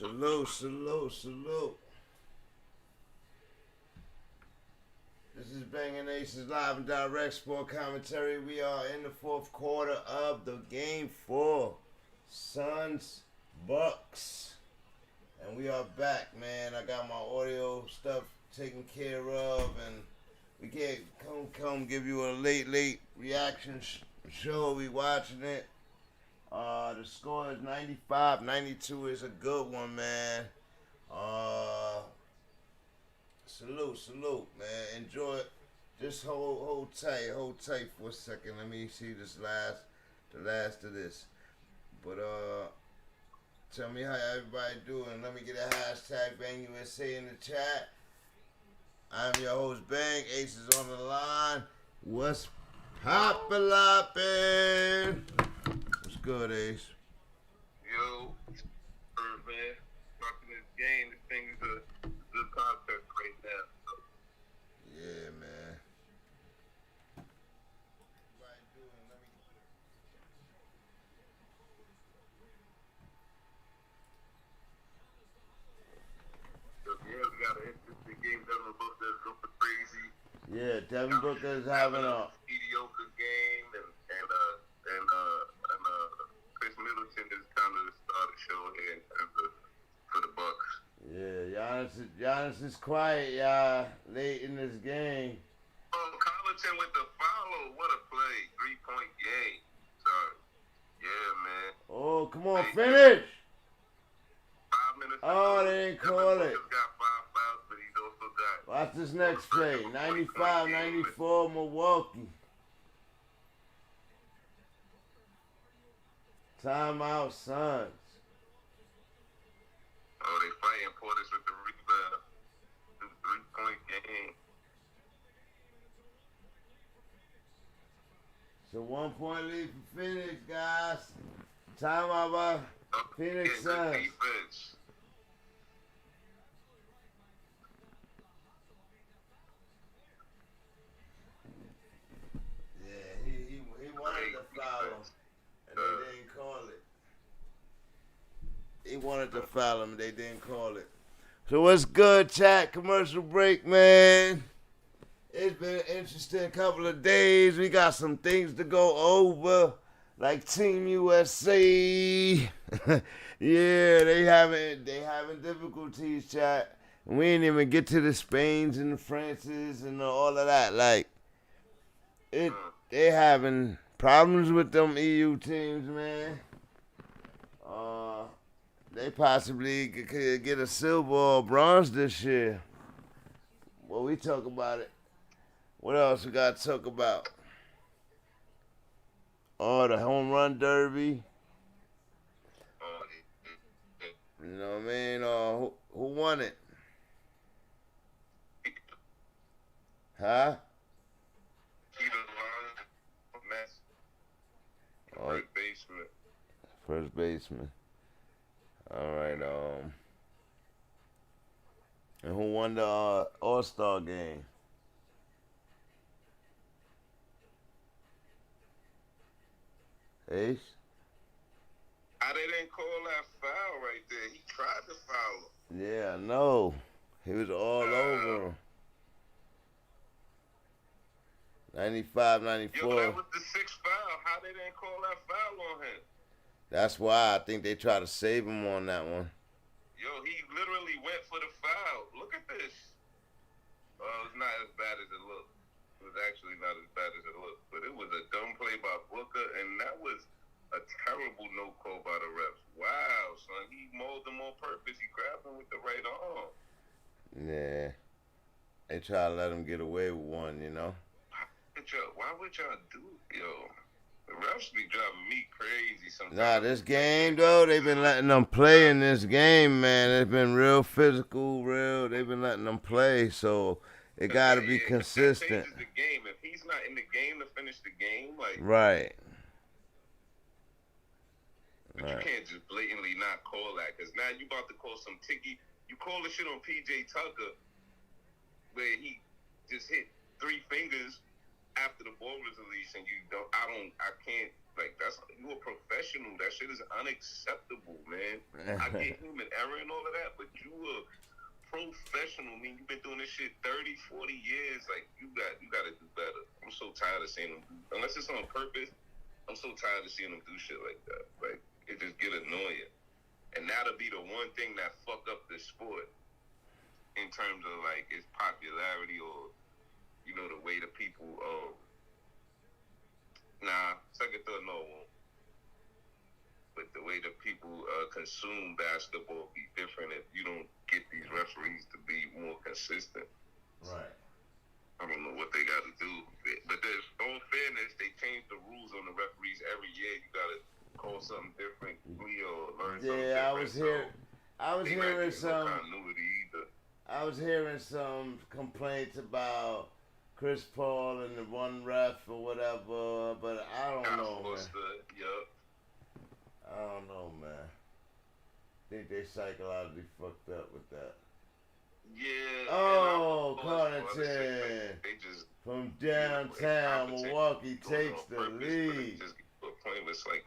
Salute, salute, salute. This is Banging Aces live and direct sport commentary. We are in the fourth quarter of the game 4, Suns Bucks, and we are back, man. I got my audio stuff taken care of, and We can't come give you a late reaction show. We watching it. The score is 95-92. It's a good one, man. Uh, salute, man. Enjoy it. Just hold tight for a second. Let me see the last of this. But tell me how everybody doing. Let me get a hashtag BangUSA in the chat. I'm your host Bang. Ace is on the line. What's poppin'? What's good, Ace? Yo, man. Watching this game, this thing is a good contest right now. Yeah, man. Yeah, we got an interesting game. Devin Booker's looking crazy. Yeah, Devin Booker is having a mediocre game, and Chris Middleton is kind of the star of the show here in terms of for the Bucks. yeah. Giannis is quiet, y'all. Late in this game. Oh, Collington with the follow. What a play. 3-point game. Sorry. Yeah, man. Oh, come on, finish. 5 minutes. Oh, they didn't call it. He's got 5 fouls, but he's also got. Watch this next play. 95-94 Milwaukee. Timeout, Suns. Oh, they fighting Portis with the rebound. 3-point game. So 1 point lead for Phoenix, guys. Timeout by Phoenix Suns. Defense. Yeah, he wanted to foul him, and they didn't call it. He wanted to foul him, and they didn't call it. So what's good, chat? Commercial break, man. It's been an interesting couple of days. We got some things to go over, like Team USA. Yeah, they having difficulties, chat. And we ain't even get to the Spains and the Frances and all of that. Like, they having problems with them EU teams, man. They possibly could get a silver or bronze this year. Well, we talk about it. What else we got to talk about? Oh, the home run derby. You know what I mean? Who won it? Huh? First baseman. First baseman. All right. And who won the All-Star game? Ace? They didn't call that foul right there. He tried to foul him. Yeah, I know. He was all over him. 95-94. Yo, that was the 6th foul. How they didn't call that foul on him? That's why I think they tried to save him on that one. Yo, he literally went for the foul. Look at this. It's not as bad as it looked. It was actually not as bad as it looked. But it was a dumb play by Booker, and that was a terrible no call by the refs. Wow, son. He mauled him on purpose. He grabbed him with the right arm. Yeah. They try to let him get away with one, you know? Why would y'all do it? Yo, the refs be driving me crazy sometimes. Nah, this game, though, they've been letting them play in this game, man. It's been real physical, real. They've been letting them play, so it got to be consistent. That changes the game. If he's not in the game to finish the game, like... Right. But you can't just blatantly not call that, because now you about to call some ticky. You call the shit on P.J. Tucker, where he just hit 3 fingers after the ball was released, and I can't, like, that's, you a professional. That shit is unacceptable, man. I get human error and all of that, but you a professional. I mean, you've been doing this shit 30, 40 years. Like, you got to do better. I'm so tired of seeing them unless it's on purpose, I'm so tired of seeing them do shit like that. Like, it just get annoying. And that'll be the one thing that fuck up the sport in terms of, like, its popularity or you know, the way the people, second thought, no, won't. But the way the people consume basketball be different if you don't get these referees to be more consistent. Right. I don't know what they got to do. But there's, in fairness, they change the rules on the referees every year. You got to call something different or learn something different. I was hearing some continuity either. I was hearing some complaints about Chris Paul and the one ref or whatever, but I don't know, man. I don't know, man. I think they psychologically fucked up with that. Yeah. Oh, Connaughton from downtown Milwaukee takes the lead.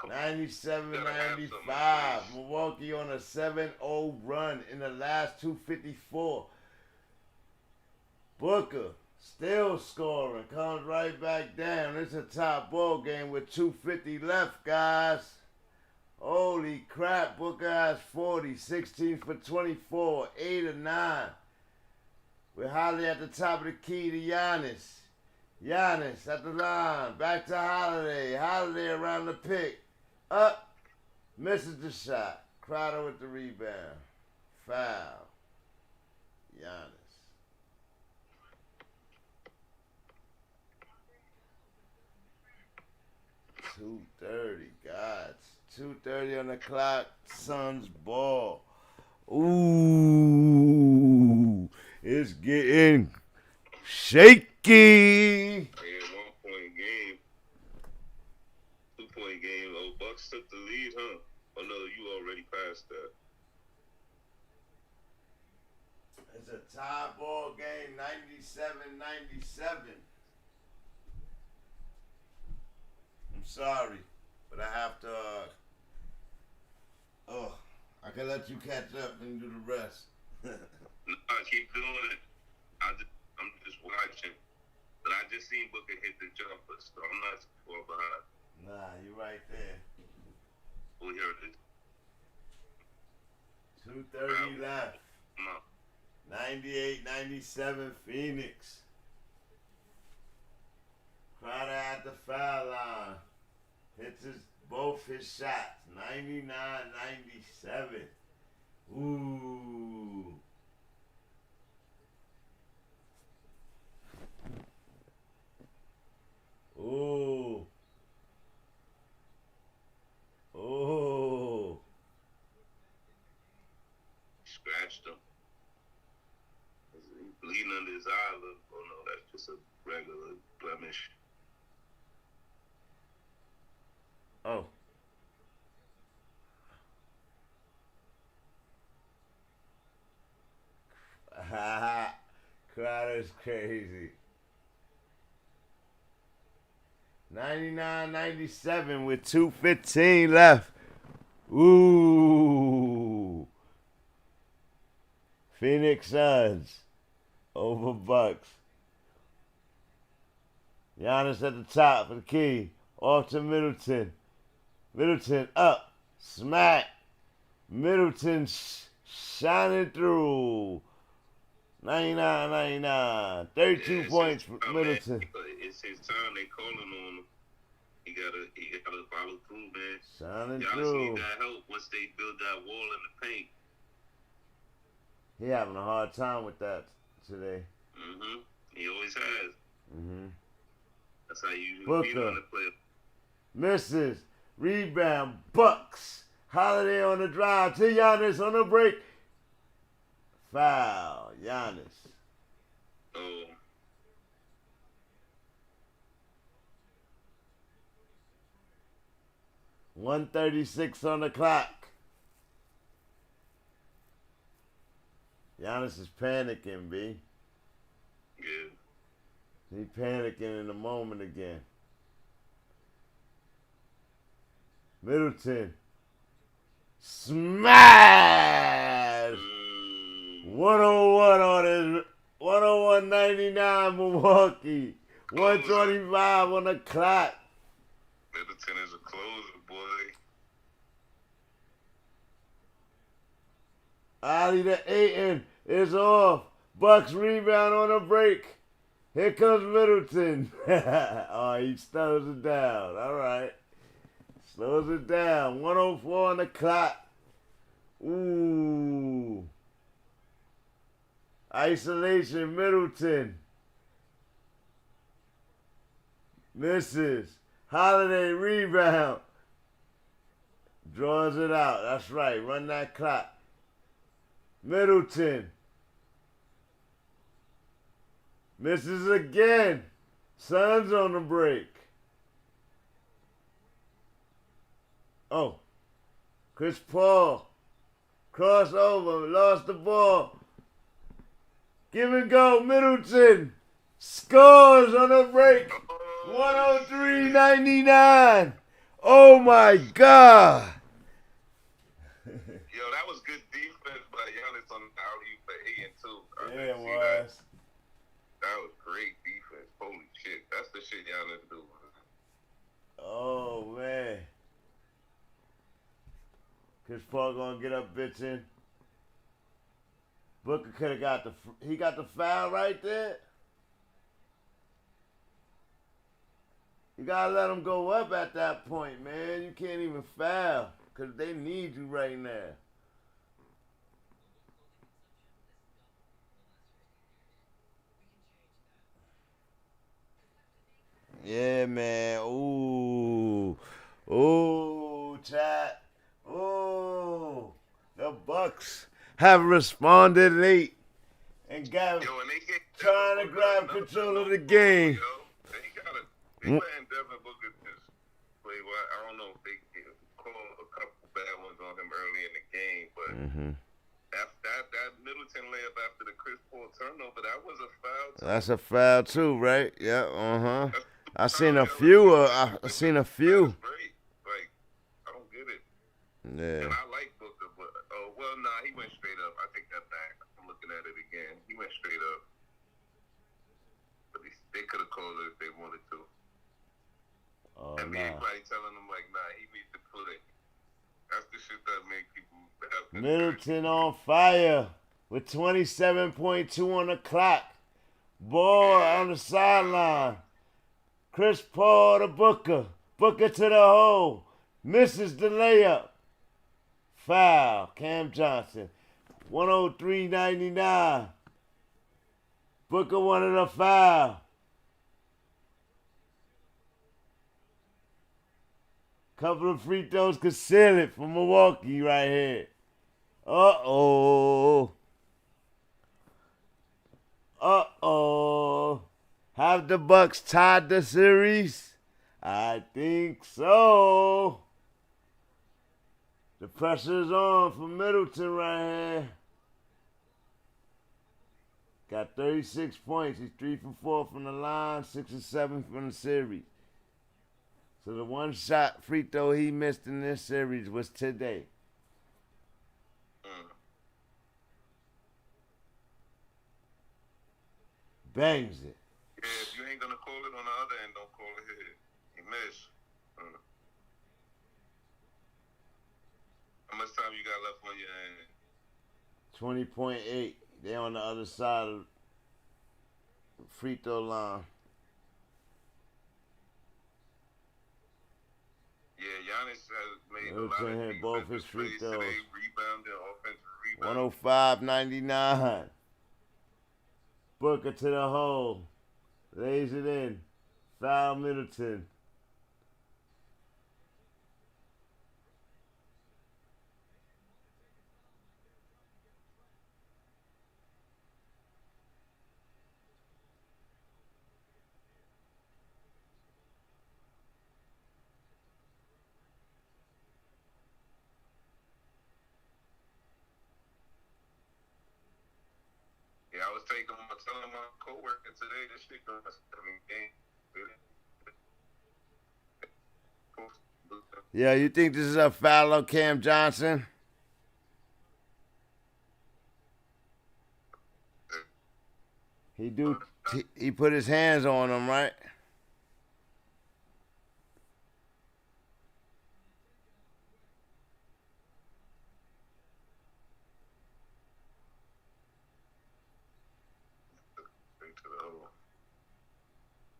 97-95. Milwaukee on a 7-0 run in the last 254. Booker still scoring. Comes right back down. It's a top ball game with 2:50 left, guys. Holy crap. Booker has 40. 16 for 24. 8 of 9. We're Holiday at the top of the key to Giannis. Giannis at the line. Back to Holiday. Holiday around the pick. Up. Misses the shot. Crowder with the rebound. Foul. Giannis. .230, guys. 2:30 on the clock. Suns ball. Ooh. It's getting shaky. 1-point game. 2-point game. Oh, Bucks took the lead, huh? Oh, no, you already passed that. It's a tie ball game, 97-97. I'm sorry, but I have to, I can let you catch up and do the rest. No, keep doing it. I'm just watching. But I just seen Booker hit the jumper, so I'm not too far behind. Nah, you're right there. Oh, here it is. 2:30 left. 98-97 Phoenix. Crowder at the foul line. Hits both his shots. 99-97. Ooh. Ooh. Ooh. Scratched him. He's bleeding under his eye. Oh no, that's just a regular blemish. Oh. Crowder's crazy. 99-97 with 2:15 left. Ooh. Phoenix Suns over Bucks. Giannis at the top of the key. Off to Middleton. Middleton up. Smack. Middleton shining through. 99-99. 32 points for Middleton. It's his time. They calling on him. He gotta follow through, man. Shining Giannis through. need that help once they build that wall in the paint. He having a hard time with that today. Mm-hmm. He always has. Mm-hmm. That's how you beat Booker on the player. misses. Rebound. Bucks. Holiday on the drive to Giannis on the break. Foul. Giannis. Oh. .136 on the clock. Giannis is panicking, B. Yeah. He panicking in a moment again. Middleton. Smash! 101 on his 101.99 Milwaukee. 125 on the clock. Middleton is a closer, boy. Ali to Ayton is off. Bucks rebound on a break. Here comes Middleton. Oh, he slows it down. All right. Slows it down. 104 on the clock. Ooh. Isolation, Middleton. Misses. Holiday rebound. Draws it out. That's right. Run that clock. Middleton. Misses again. Suns on the break. Oh. Chris Paul. Crossover. Lost the ball. Give and go. Middleton. Scores on the break. 103.99. Oh my God. Yo, that was good defense by Giannis on the alley for 8 and 2. Yeah, it was. That was great defense. Holy shit. That's the shit Giannis do. Oh man. Chris Paul gonna get up bitching. Booker could have got he got the foul right there. You gotta let them go up at that point, man. You can't even foul because they need you right now. Yeah, man. Ooh. Ooh, chat. Ooh. The Bucks have responded late and got trying to grab control of the game. They letting Devin Booker just play well. I don't know if they call a couple bad ones on him early in the game, but that Middleton layup after the Chris Paul turnover, that was a foul too. That's a foul too, right? Yeah, I seen a few. I seen a few. That's great. Like, I don't get it. Yeah. And I like Booker, but he went straight up. I take that back. I'm looking at it again. He went straight up. But they could have called it if they wanted to. Oh, NBA probably telling them like, nah, he needs to play. That's the shit that make people have Middleton on fire with 27.2 on the clock. Ball on the sideline. Chris Paul to Booker. Booker to the hole. Misses the layup. Foul. Cam Johnson. 103.99. Booker wanted a foul. Couple of free throws could seal it for Milwaukee right here. Uh-oh. Uh-oh. Have the Bucks tied the series? I think so. The pressure's on for Middleton right here. Got 36 points. He's 3 for 4 from the line, 6 or 7 from the series. So the one shot free throw he missed in this series was today. Bangs it. Yeah, if you ain't gonna call it on the other end, don't call it here. He missed. How much time you got left on your hand? 20.8. They on the other side of the free throw line. Yeah, Giannis has made a lot of hit both his free throws. Today, rebounding, offensive rebound. 105.99. Booker to the hole. Lays it in. Foul Middleton. Yeah, I was telling my coworker today this shit going to 7 games. Yeah, you think this is a foul on Cam Johnson? He put his hands on him, right?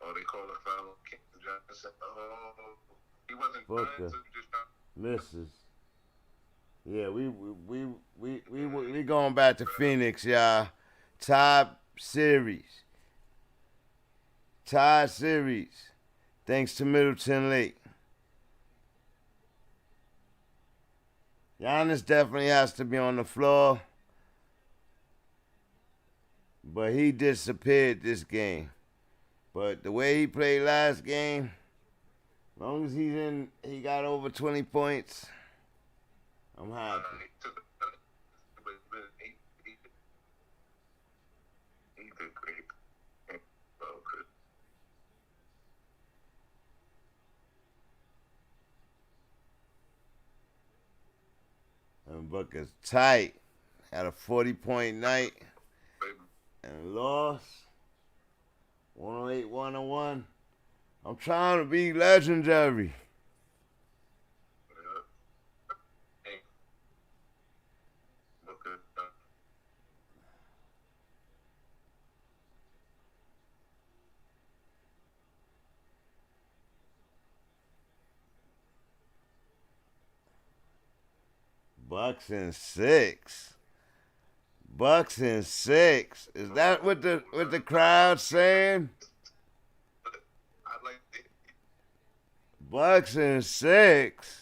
Oh, they call a foul. Giannis. Oh, he wasn't trying Booker to just try. misses. Yeah, we going back to Phoenix, y'all. Top series. Tie series. Thanks to Middleton Lake. Giannis definitely has to be on the floor. But he disappeared this game. But the way he played last game, as long as he got over 20 points, I'm happy. He did great. And Booker's tight. Had a 40-point night and lost 108-101. I'm trying to be legendary. Bucks and 6. Bucks and 6. Is that what the crowd's saying? Bucks and 6.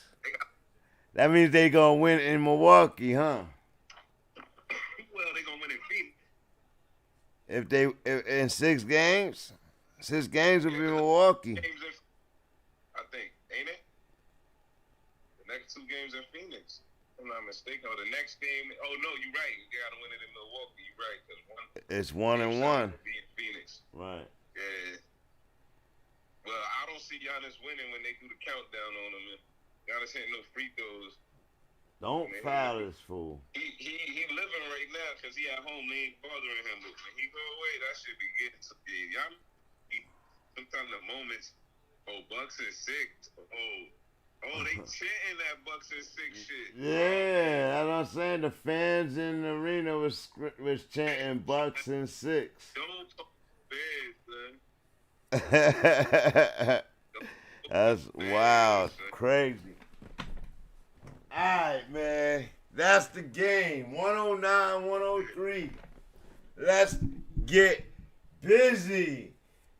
That means they gonna win in Milwaukee, huh? Well, they gonna win in Phoenix. If in 6 games, 6 games will be Milwaukee. I think, ain't it? The next 2 games in Phoenix. I'm not mistaken. Oh, the next game. Oh no, you're right. You gotta win it in Milwaukee. You're right. It's 1-1. Be in Phoenix. Right. Yeah. Well, I don't see Giannis winning when they do the countdown on him. Giannis ain't no free throws. Don't foul this fool. He living right now because he at home. They ain't bothering him. But when he go away, that should be getting to be. Sometimes the moments. Oh, Bucks and 6. Oh, they chanting that Bucks and 6 shit. Yeah, that's what I'm saying. The fans in the arena was chanting Bucks and 6. Don't talk bad, son. That's wild. Crazy. Alright, man. That's the game. 109-103. Let's get busy.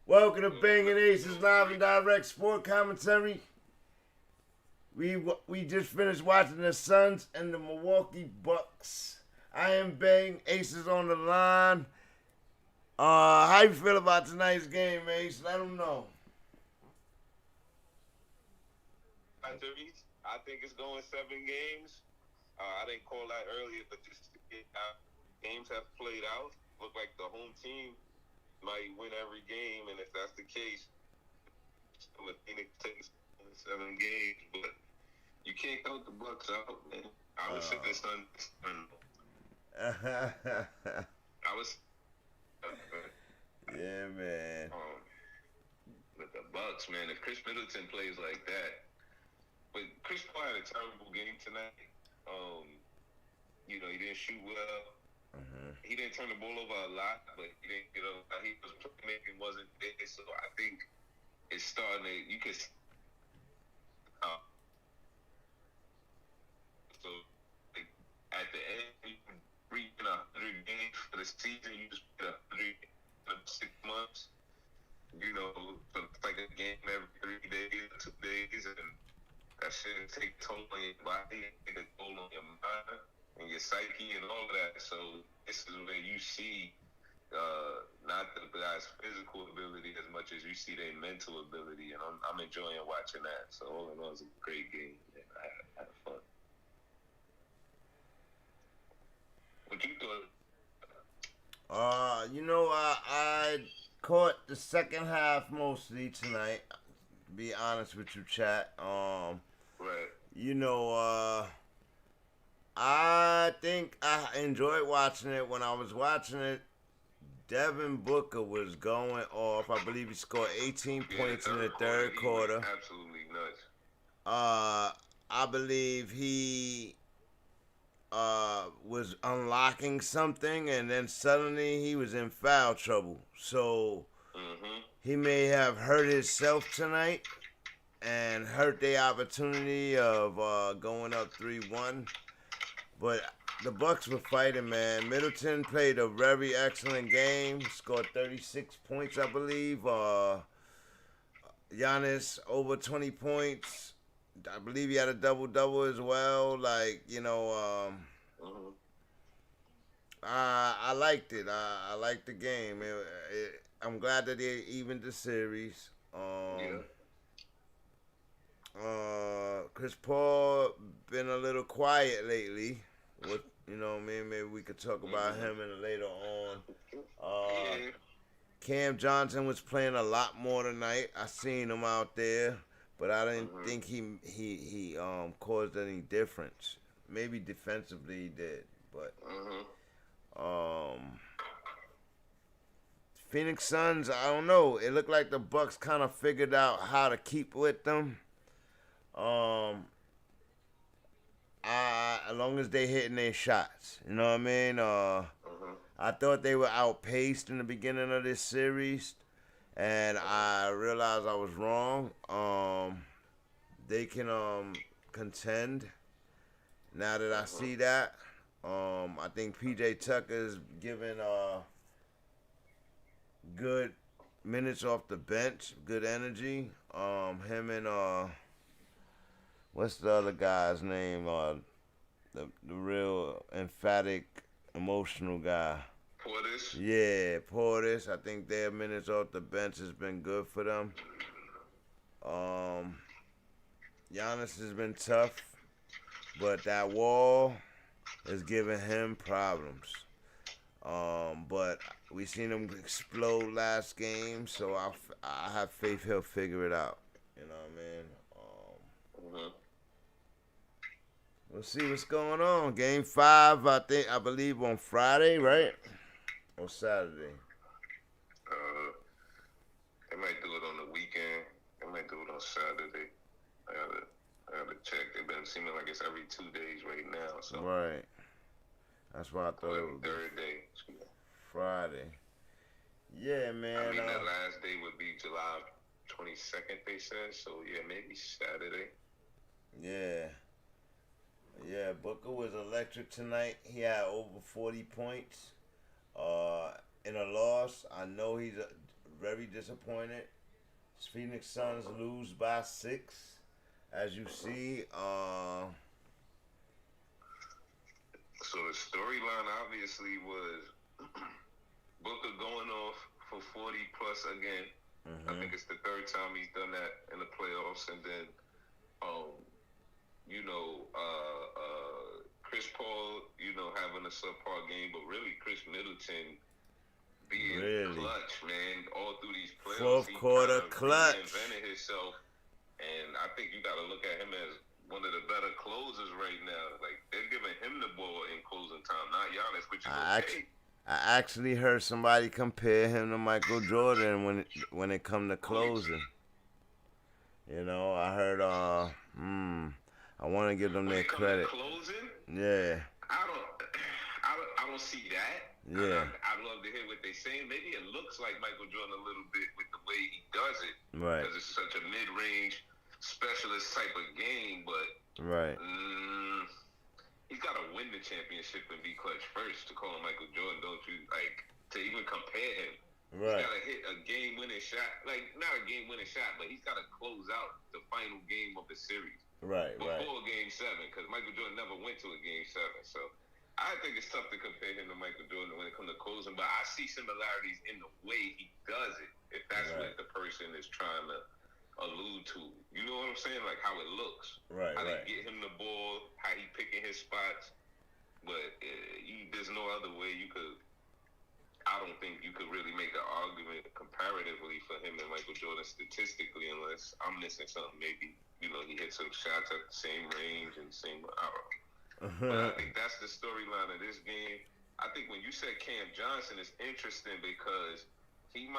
Welcome to Banging Aces Live and Direct Sport Commentary. We just finished watching the Suns and the Milwaukee Bucks. I am Bang. Aces on the line. How you feel about tonight's game, Ace? Let them know. I think it's going 7 games. I didn't call that earlier, but just to get out, games have played out. Look like the home team might win every game, and if that's the case, with Phoenix takes 7 games, but you can't count the Bucks out, man. I was sitting there, I was. Yeah, man. With the Bucks, man, if Chris Middleton plays like that, but Chris Paul had a terrible game tonight. He didn't shoot well. He didn't turn the ball over a lot, but he didn't get over. He was making wasn't big, so I think it's starting to. You could. So like, at the end, you can reach 100 games for the season. You just get 100 in 6 months. So it's like a game every 3 days, 2 days, and that shit take a toll on your body, take a toll on your mind and your psyche and all of that. So this is where you see not the guy's physical ability as much as you see their mental ability, and I'm enjoying watching that. So all in all, it was a great game. And I had fun. What you thought? I caught the second half mostly tonight. To be honest with you, chat. Right. I think I enjoyed watching it. When I was watching it, Devin Booker was going off. I believe he scored 18 points in the third quarter. Absolutely nuts. I believe he was unlocking something, and then suddenly he was in foul trouble. So he may have hurt himself tonight and hurt the opportunity of going up 3-1. But the Bucks were fighting, man. Middleton played a very excellent game. Scored 36 points, I believe. Giannis over 20 points. I believe he had a double-double as well. Like, I liked it. I liked the game. I'm glad that they evened the series. Chris Paul been a little quiet lately. Maybe we could talk about him later on. Cam Johnson was playing a lot more tonight. I seen him out there, but I didn't think he caused any difference. Maybe defensively he did, but Phoenix Suns, I don't know. It looked like the Bucks kind of figured out how to keep with them. As long as they hitting their shots, you know what I mean? I thought they were outpaced in the beginning of this series, and I realized I was wrong. They can contend. Now that I see that, I think PJ Tucker's giving good minutes off the bench, good energy. Him and what's the other guy's name? The real emphatic, emotional guy. Portis? Yeah, Portis. I think their minutes off the bench has been good for them. Giannis has been tough, but that wall is giving him problems. But we seen him explode last game, so I have faith he'll figure it out. You know what I mean? We'll see what's going on. Game 5, I believe on Friday, right? Or Saturday? They might do it on the weekend. They might do it on Saturday. I gotta check. They've been seeming like it's every 2 days right now. So right. That's why I thought it was third day. Friday. Yeah, man. I mean, the last day would be July 22nd, they said. So, yeah, maybe Saturday. Yeah. Yeah, Booker was electric tonight. He had over 40 points. In a loss, I know he's very disappointed. Phoenix Suns lose by 6, as you see. So the storyline obviously was Booker going off for 40 plus again. I think it's the third time he's done that in the playoffs, and then Chris Paul, having a subpar game, but really Chris Middleton being clutch, man, all through these playoffs. Fourth quarter clutch. He reinvented himself, and I think you got to look at him as one of the better closers right now. Like, they're giving him the ball in closing time, not Giannis, which is okay. I actually heard somebody compare him to Michael Jordan when it come to closing. I heard I want to give them their credit. Closing? Yeah. I don't see that. Yeah. I'd love to hear what they're saying. Maybe it looks like Michael Jordan a little bit with the way he does it. Right. Because it's such a mid-range specialist type of game, but right. He's got to win the championship and be clutch first to call him Michael Jordan, don't you? Like, to even compare him. Right. He's got to hit a game-winning shot. Like, not a game-winning shot, but he's got to close out the final game of the series. Right, before Game 7, because Michael Jordan never went to a Game 7. So I think it's tough to compare him to Michael Jordan when it comes to closing, but I see similarities in the way he does it, if that's what the person is trying to allude to. You know what I'm saying? Like how it looks. Right, how they get him the ball, how he picking his spots. But there's no other way I don't think you could really make an argument comparatively for him and Michael Jordan statistically, unless I'm missing something. Maybe, he hit some shots at the same range and I don't know. But I think that's the storyline of this game. I think when you said Cam Johnson, it's interesting because he's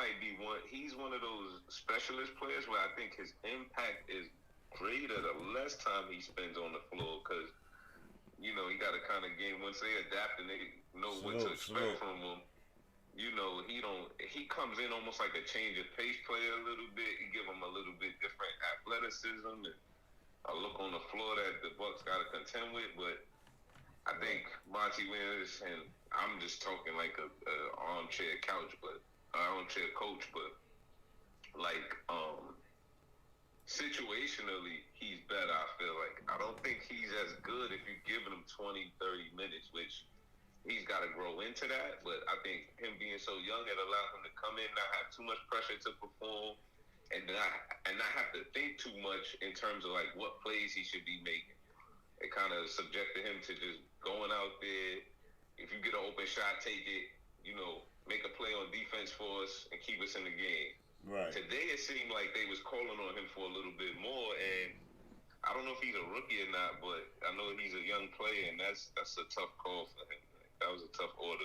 one of those specialist players where I think his impact is greater the less time he spends on the floor, because, he got a kind of game once they adapt and they know what to expect from him. he comes in almost like a change of pace player a little bit. He give him a little bit different athleticism and a look on the floor that the Bucks got to contend with. But I think Monty Williams, and I'm just talking like a armchair coach, but armchair coach, but like situationally, he's better. I feel like I don't think he's as good if you're giving him 20, 30 minutes, which he's got to grow into that. But I think him being so young, it allows him to come in, not have too much pressure to perform, and not have to think too much in terms of like what plays he should be making. It kind of subjected him to just going out there. If you get an open shot, take it. Make a play on defense for us and keep us in the game. Right. Today it seemed like they was calling on him for a little bit more, and I don't know if he's a rookie or not, but I know he's a young player, and that's a tough call for him. That was a tough order.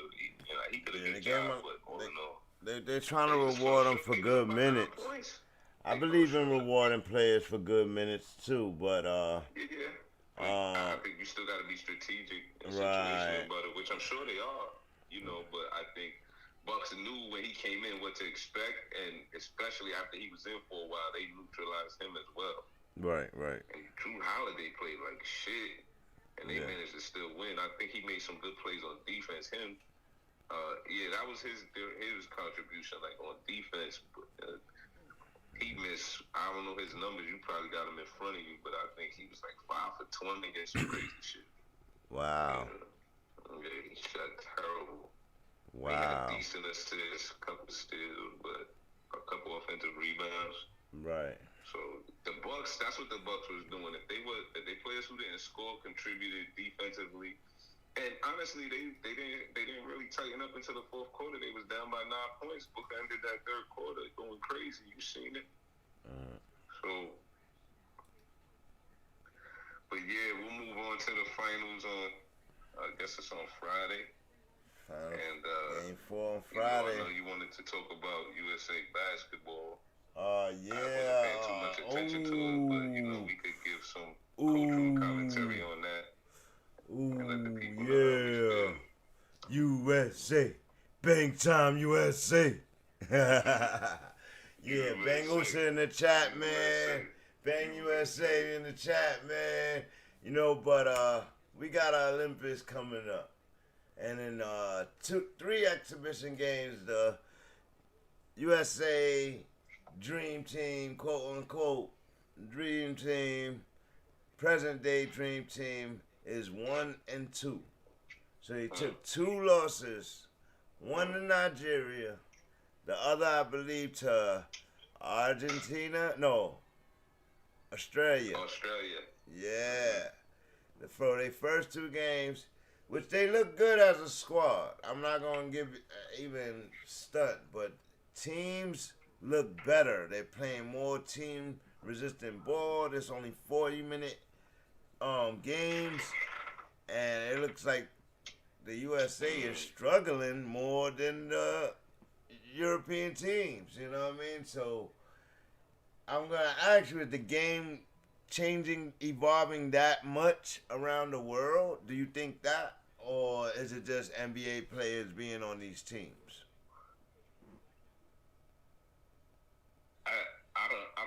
He could have good job, but all in all, they're trying to reward him for good minutes. I believe in rewarding players for good minutes too, but I think you still got to be strategic and situational about it, which I'm sure they are. But I think Bucks knew when he came in what to expect, and especially after he was in for a while, they neutralized him as well. Right. And Drew Holiday played like shit, and they managed to still win. I think he made some good plays on defense. That was his contribution, like on defense. He missed. I don't know his numbers. You probably got him in front of you, but I think he was like 5 for 20 against some crazy shit. Wow. He shot terrible. Wow. He had a decent assist, a couple steals, but a couple offensive rebounds. Right. So the Bucks, that's what the Bucks was doing. If they players who didn't score contributed defensively, and honestly, they didn't really tighten up until the fourth quarter. They was down by 9 points. Book ended that third quarter going crazy. You seen it? So, but yeah, we'll move on to the finals on. I guess it's on Friday. And Game 4 on Friday. I know you wanted to talk about USA basketball. Yeah. I wasn't paying too much attention to it, but we could give some cultural commentary on that. And let the people know USA, bang time USA. Bangusa in the chat, man. Bang USA in the chat, man. But we got our Olympics coming up. And in 3 exhibition games, the USA Dream Team, quote unquote, Dream Team, present day Dream Team is 1-2. So they took 2 losses, one to Nigeria, the other I believe to Australia. Yeah. For their first 2 games, which they look good as a squad. I'm not going to give even stunt, but teams look better. They're playing more team-resistant ball. There's only 40-minute games, and it looks like the USA is struggling more than the European teams. You know what I mean? So I'm going to ask you, is the game changing, evolving that much around the world? Do you think that? Or is it just NBA players being on these teams? I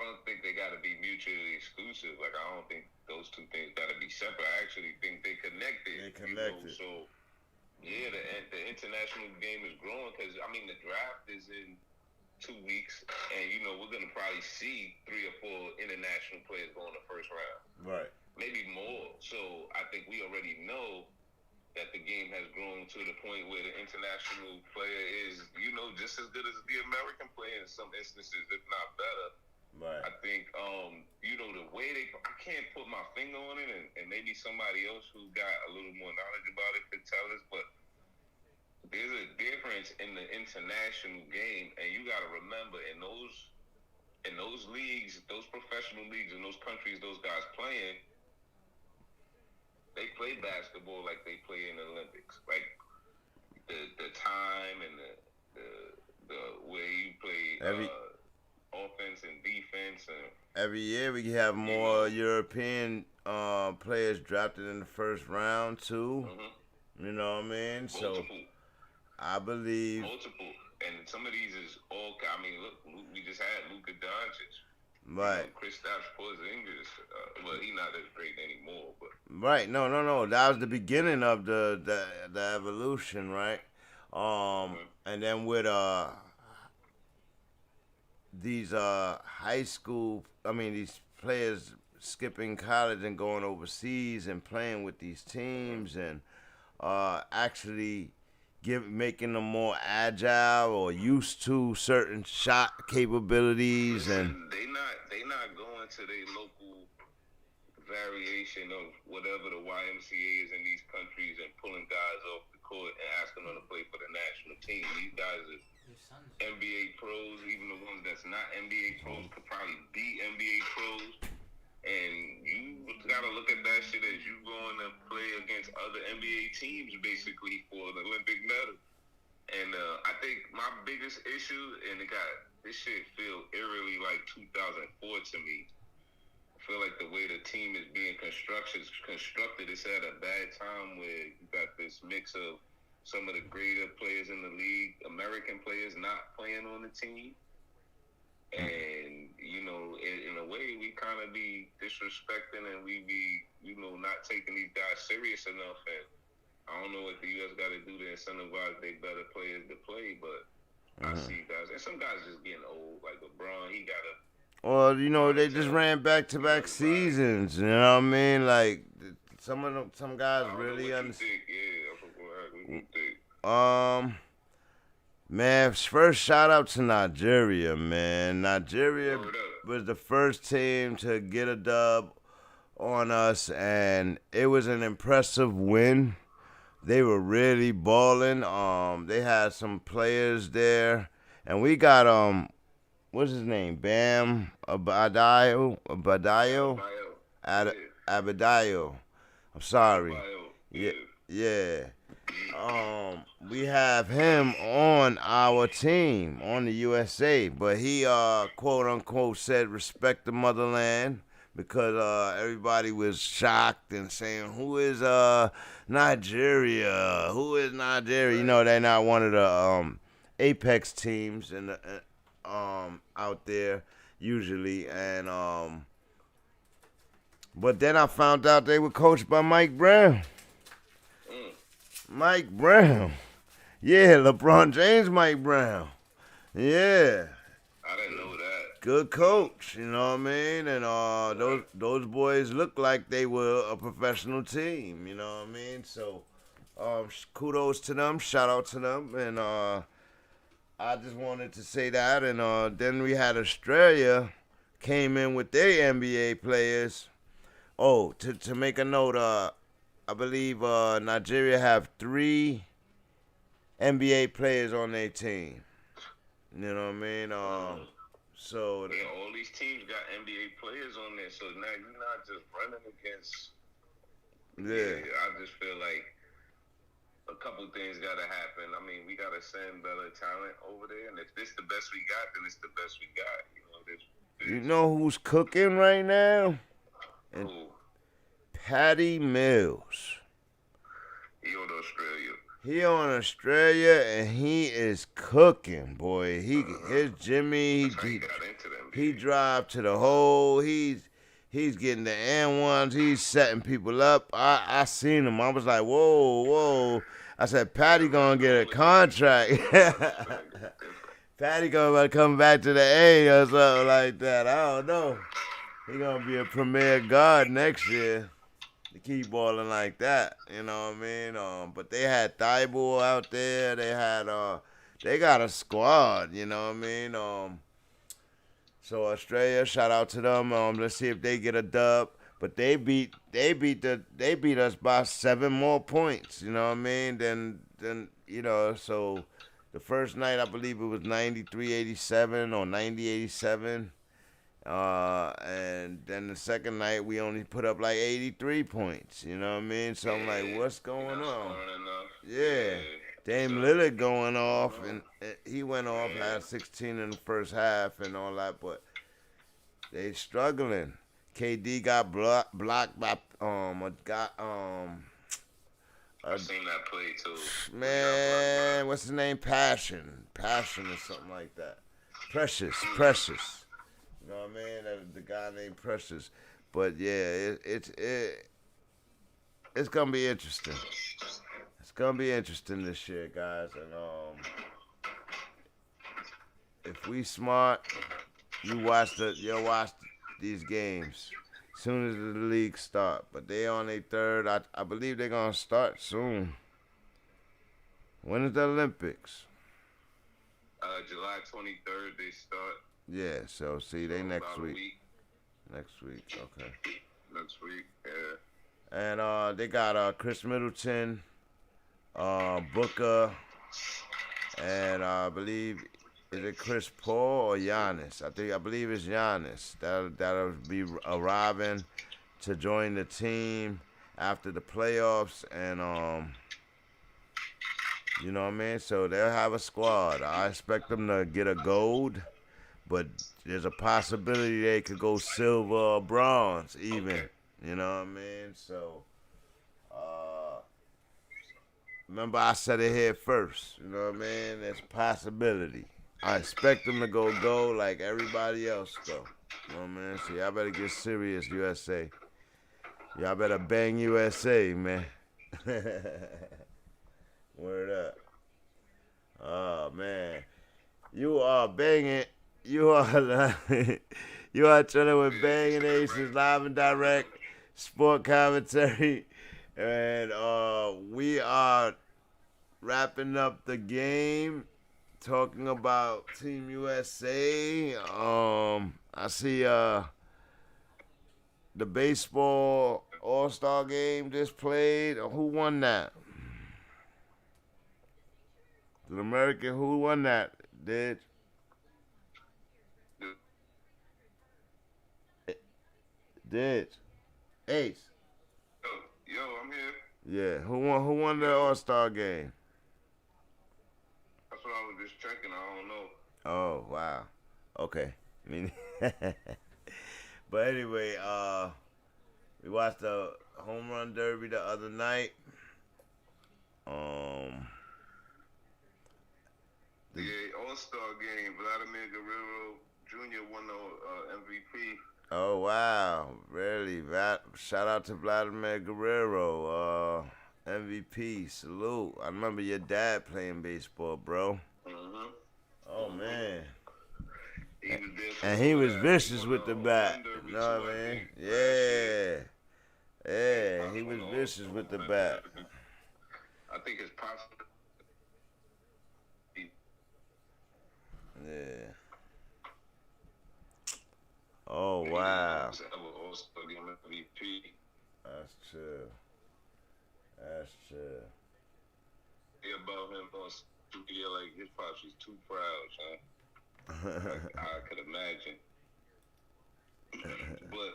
don't think they got to be mutually exclusive. Like, I don't think those two things got to be separate. I actually think they connected. So, yeah, the international game is growing because, the draft is in 2 weeks, and, we're going to probably see 3 or 4 international players go in the first round. Right. Maybe more. So, I think we already know that the game has grown to the point where the international player is, just as good as the American player in some instances, if not better. Right. I think, the way I can't put my finger on it, and maybe somebody else who got a little more knowledge about it could tell us, but there's a difference in the international game, and you got to remember, in those leagues, those professional leagues, in those countries, those guys playing, they play basketball like they play in the Olympics. Like the time and the way you play offense and defense. And every year we have more European players drafted in the first round too. Mm-hmm. You know what I mean? Multiple. So I believe. Multiple. And some of these is all. I mean, look, we just had Luka Doncic. Right. Kristaps Porzingis. Well, he's not as great anymore, but Right. No. That was the beginning of the evolution, right? And then with these high school, these players skipping college and going overseas and playing with these teams and actually making them more agile or used to certain shot capabilities. Listen, they not going to their local variation of whatever the YMCA is in these countries and pulling guys off the court and asking them to play for the national team. These guys are NBA pros. Even the ones that's not NBA pros could probably be NBA pros. And you gotta look at that shit as you going to play against other NBA teams basically for the Olympic medal. And I think my biggest issue, and this shit feel eerily like 2004 to me. I feel like the way the team is being constructed is at a bad time where you got this mix of some of the greater players in the league, American players not playing on the team. And, in a way, we kind of be disrespecting and we be, not taking these guys serious enough. And I don't know what the U.S. got to do to incentivize their better players to play, but I see guys. And some guys just getting old, like LeBron, he got to. Well, they just ran back-to-back seasons, you know what I mean? Like, some guys really understand. Man, first shout out to Nigeria, man. Nigeria was the first team to get a dub on us, and it was an impressive win. They were really balling. They had some players there, and we got what's his name? Bam Abadayo. Abadayo. I'm sorry. Yeah. We have him on our team, on the USA, but he quote unquote said respect the motherland because everybody was shocked and saying who is Nigeria? Who is Nigeria? They're not one of the apex teams in the out there usually, and but then I found out they were coached by Mike Brown. Mike Brown. Yeah, LeBron James, Mike Brown. Yeah. I didn't know that. Good coach, you know what I mean? And those boys looked like they were a professional team, you know what I mean? So kudos to them, shout out to them, and I just wanted to say that. And then we had Australia came in with their NBA players. Oh, to make a note, I believe Nigeria have 3 NBA players on their team. You know what I mean? So all these teams got NBA players on there, so now you're not just running against. Yeah. I just feel like a couple things got to happen. I mean, we got to send better talent over there, and if this the best we got, then it's the best we got. You know who's cooking right now? Who? Patty Mills. He on Australia. He on Australia and he is cooking, boy. His Jimmy. He drive to the hole. He's getting the N1s. He's setting people up. I seen him. I was like, whoa. I said, Patty gonna get a contract. Patty gonna come back to the A or something like that. I don't know. He gonna be a premier guard next year. To keep balling like that, you know what I mean? But they had Thibault out there. They got a squad, you know what I mean? So Australia, shout out to them. Let's see if they get a dub. But they beat us by 7 more points, you know what I mean? Then so the first night I believe it was 93-87 or 90-87. And then the second night we only put up like 83 points. You know what I mean? So I'm like, what's going on? Yeah. Dame Lillard going off, and he went off, had 16 in the first half and all that, but they struggling. KD got blocked by I seen that play too. Man, what's his name? Passion or something like that. Precious. You know what I mean? The guy named Precious. But yeah, it's gonna be interesting. It's gonna be interesting this year, guys. And if we smart, you'll watch these games soon as the league start. But they on their third. I believe they're gonna start soon. When is the Olympics? July 23rd they start. Yeah, so see they next week. Next week, okay. Next week, yeah. And they got Chris Middleton, Booker, and I believe is it Chris Paul or Giannis? I believe it's Giannis. That'll be arriving to join the team after the playoffs, and you know what I mean? So they'll have a squad. I expect them to get a gold, but there's a possibility they could go silver or bronze even. Okay. You know what I mean? So, remember I said it here first. You know what I mean? There's a possibility. I expect them to go gold like everybody else go. You know what I mean? So y'all better get serious, USA. Y'all better bang USA, man. Word up. Oh, man. You are banging. You are you are chilling with Banging Aces live and direct sport commentary. And we are wrapping up the game, talking about Team USA. I see the baseball All-Star game just played. Who won that? The American, who won that? Did Ace? Yo, I'm here. Yeah, who won the All-Star game? That's what I was just checking. I don't know. Oh, wow. Okay. I mean, but anyway, we watched the home run derby the other night. The All-Star game, Vladimir Guerrero Jr. won the MVP. Oh, wow. Really? Shout out to Vladimir Guerrero. MVP. Salute. I remember your dad playing baseball, bro. Mm-hmm. Oh, man. And he was vicious with the bat. You know what I mean? Yeah. Yeah, he was vicious with the bat. I think it's possible. Yeah. Oh, wow. That's true. That's true. About him on social like his pops is too proud, son. Like, I could imagine. But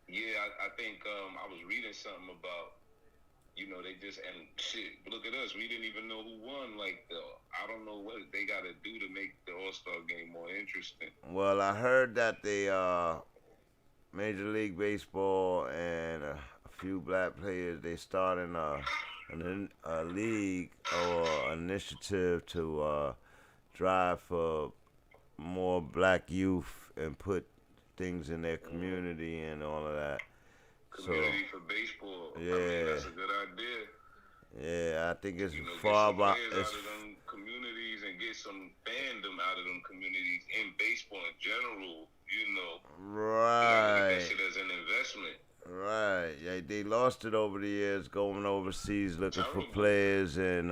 yeah, I think I was reading something about, you know, they just, and shit, look at us, we didn't even know who won. Like, I don't know what they got to do to make the All-Star game more interesting. Well, I heard that the Major League Baseball and a few black players, they starting a league or initiative to drive for more black youth and put things in their community and all of that. Community for baseball. Yeah. I mean, that's a good idea. Yeah, I think it's far about it. Out of them communities and get some fandom out of them communities in baseball in general. You know. Right. That shit as an investment. Right. Yeah, they lost it over the years, going overseas looking for players, and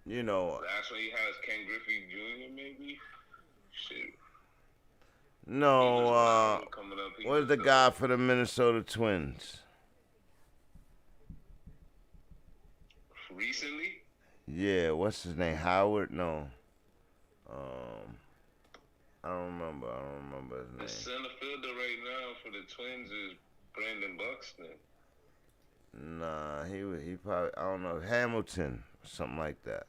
you know. That's when he has Ken Griffey Jr. Maybe. Shit. No, what's the guy for the Minnesota Twins? Recently? Yeah, what's his name? Howard? No. I don't remember his name. The center fielder right now for the Twins is Brandon Buxton. Nah, he probably, I don't know, Hamilton, something like that.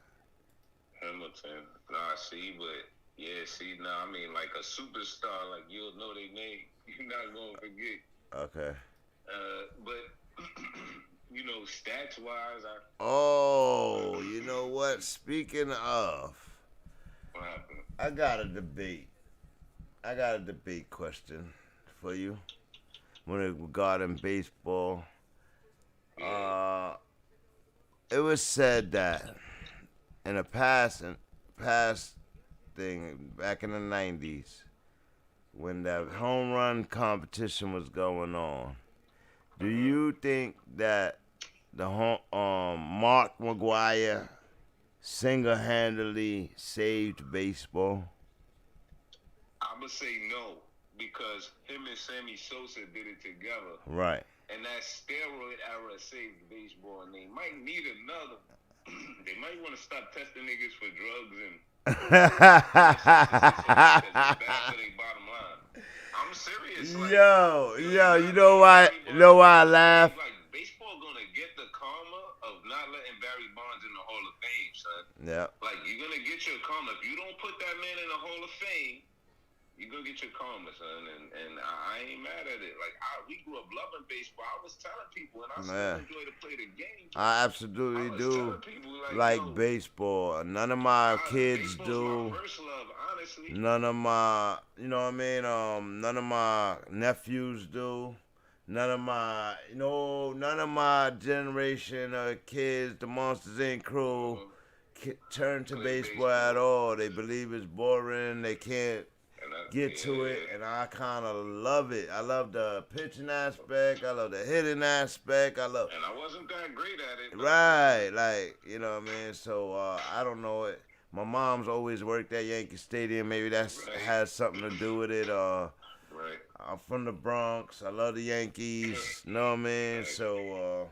Hamilton. Nah, see, but yeah, see, now I mean, like a superstar, like you'll know their name. You're not gonna forget. Okay. But stats wise, Oh, you know what? Speaking of, what happened? I got a debate. I got a debate question for you regarding baseball. It was said that in a past thing back in the '90s, when the home run competition was going on, do you think that Mark McGuire single-handedly saved baseball? I'm gonna say no because him and Sammy Sosa did it together. Right. And that steroid era saved baseball, and they might need another. They might want to stop testing niggas for drugs and because it's bad for their bottom line. I'm serious. Like, you know why? You know why I laugh? Like baseball gonna get the karma of not letting Barry Bonds in the Hall of Fame, son. Yeah. Like you're gonna get your karma if you don't put that man in the Hall of Fame. You go get your karma, son, and I ain't mad at it. Like we grew up loving baseball. I was telling people, and I still enjoy to play the game. I absolutely do people, like baseball. None of my kids do. My first love, honestly. None of my, you know what I mean. None of my nephews do. None of my, none of my generation of kids, the Monsters Inc. crew, turn to baseball at all. They believe it's boring. They can't get to it, and I kind of love it. I love the pitching aspect. I love the hitting aspect. And I wasn't that great at it. Right, like, you know what I mean? So, I don't know it. My mom's always worked at Yankee Stadium. Maybe that has something to do with it. Right. I'm from the Bronx. I love the Yankees. You know what I mean? Right. So,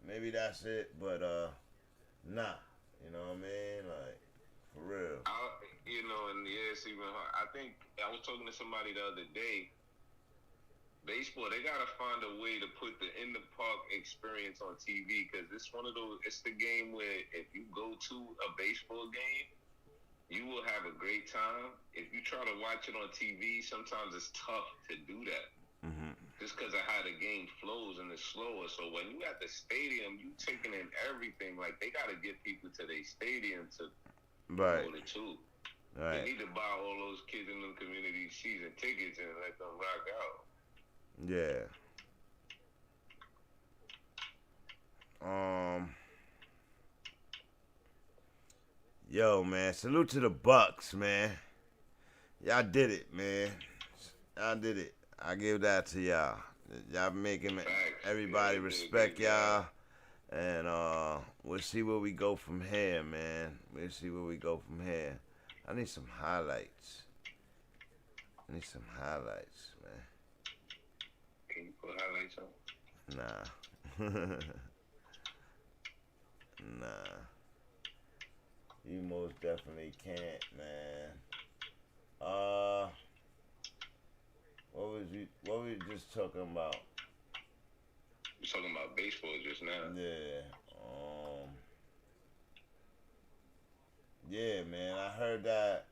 maybe that's it. But, nah. You know what I mean? Like, for real. And it's even hard. I think I was talking to somebody the other day. Baseball, they gotta find a way to put the in the park experience on TV because it's one of those. It's the game where if you go to a baseball game, you will have a great time. If you try to watch it on TV, sometimes it's tough to do that. Mm-hmm. Just because of how the game flows and it's slower. So when you at the stadium, you taking in everything. Like they gotta get people to their stadium to go to too. Right. They need to buy all those kids in the community season tickets and let them rock out. Yeah. Yo, man, salute to the Bucks, man. Y'all did it, man. Y'all did it. I give that to y'all. Y'all making everybody respect y'all. And we'll see where we go from here, man. We'll see where we go from here. I need some highlights. Man. Can you put highlights on? Nah. Nah. You most definitely can't, man. What were you just talking about? You talking about baseball just now? Yeah. Yeah, man. I heard that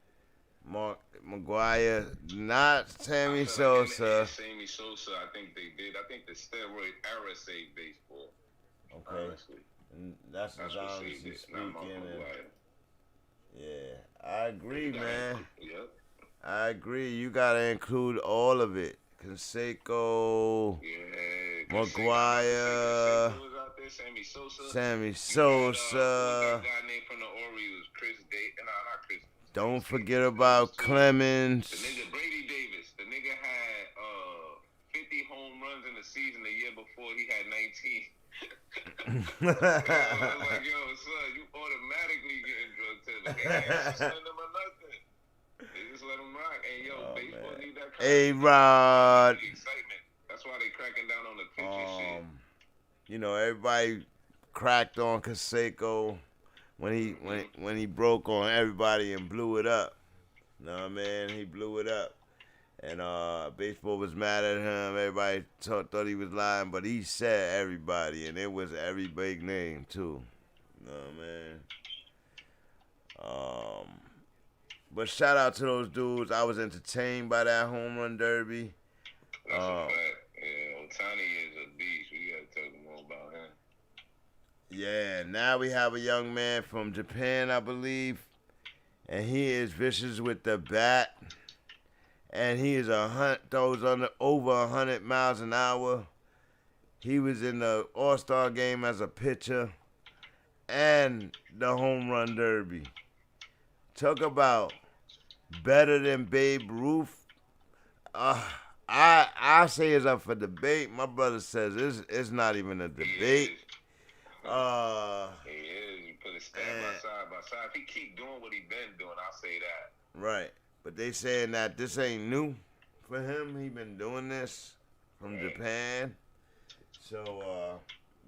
Mark McGuire, not Sammy Sosa. Sammy Sosa, I think they did. I think the steroid era saved baseball. Okay. Honestly. And that's what honestly speaking. Yeah, I agree, man. Yep. I agree. You gotta include all of it. Canseco, McGuire, Sammy Sosa. That guy named from the Orioles, not Chris. Don't forget about Clemens. The nigga Brady Davis. The nigga had 50 home runs in the season the year before. He had 19. I was like, yo, son, you automatically getting drugged to the game. They ain't send them or nothing. They just let them rock. And yo, baseball need that kind A-Rod. of excitement. That's why they cracking down on the pitch and shit. Everybody cracked on Canseco when he broke on everybody and blew it up. You know what I mean? He blew it up. And baseball was mad at him. Everybody thought he was lying, but he said everybody, and it was every big name too. You know what I mean? But shout out to those dudes. I was entertained by that home run derby. That's a fact. Yeah, Ohtani is a beast. We gotta talk more about him. Yeah, now we have a young man from Japan, I believe, and he is vicious with the bat, and he is throws under over 100 miles an hour. He was in the All-Star game as a pitcher and the home run derby. Talk about better than Babe Ruth. Uh, I say it's up for debate. My brother says it's not even a debate. He is. You put it side by side. If he keep doing what he been doing, I'll say that. Right. But they saying that this ain't new for him. He been doing this from Japan. So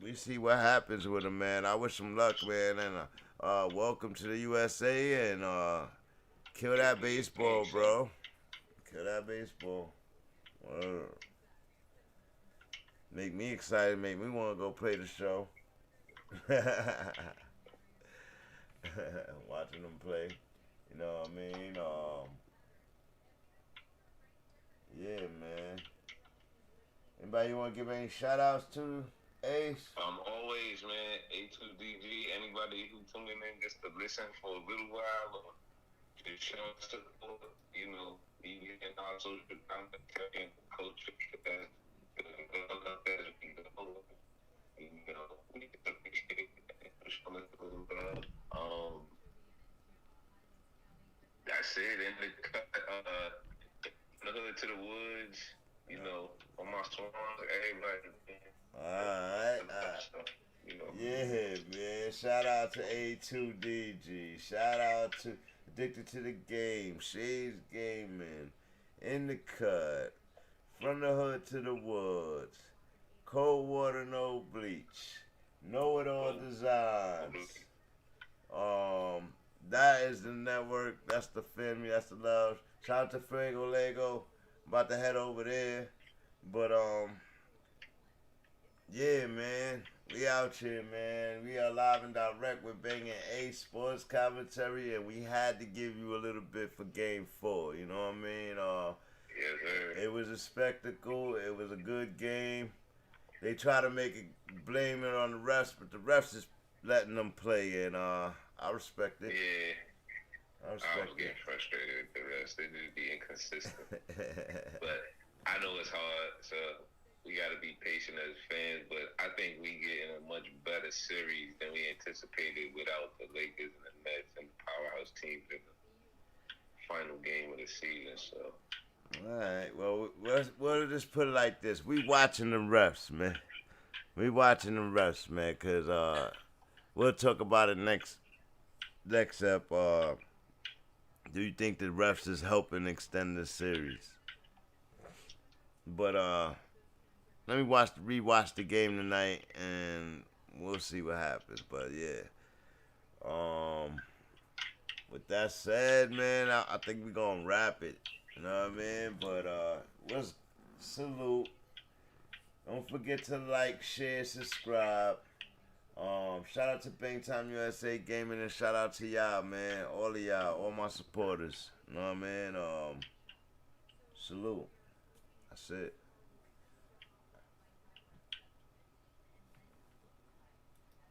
we see what happens with him, man. I wish him luck, man. And welcome to the USA, and kill that baseball, bro. Kill that baseball. Make me excited. Make me want to go play the show. Watching them play. You know what I mean? Yeah, man. Anybody you want to give any shout outs to? Ace? Always, man. A2DG. Anybody who tuned in just to listen for a little while or just show support, you know, even in our social commentary and culture. You know, we appreciate it. That's it. In the hood to the woods, you know, on my songs, everybody. Alright. You know. Yeah, man. Shout out to A2DG. Shout out to Addicted to the Game. Shades Gaming. In the Cut. From the hood to the woods. Cold water, no bleach. Know it all designs. That is the network. That's the family. That's the love. Shout out to Fuego Lego. About to head over there. But yeah, man. We out here, man. We are live and direct with Banging A Sports Commentary, and we had to give you a little bit for Game 4. You know what I mean? Yes, sir. It was a spectacle. It was a good game. They try to make it, blame it on the refs, but the refs is letting them play, and I respect it. Yeah. I was getting frustrated with the refs. They just be inconsistent. But I know it's hard, so we got to be patient as fans. But I think we get in a much better series than we anticipated without the Lakers and the Nets and the powerhouse teams in the final game of the season. So. All right. Well, we'll just put it like this: we watching the refs, man. We watching the refs, man, because we'll talk about it next up. Do you think the refs is helping extend the series? But let me rewatch the game tonight, and we'll see what happens. But yeah, with that said, man, I think we're gonna wrap it. You know what I mean? But let's salute. Don't forget to like, share, subscribe. Shout out to Bang Time USA Gaming, and shout out to y'all, man. All of y'all, all my supporters. You know what I mean? Salute. That's it.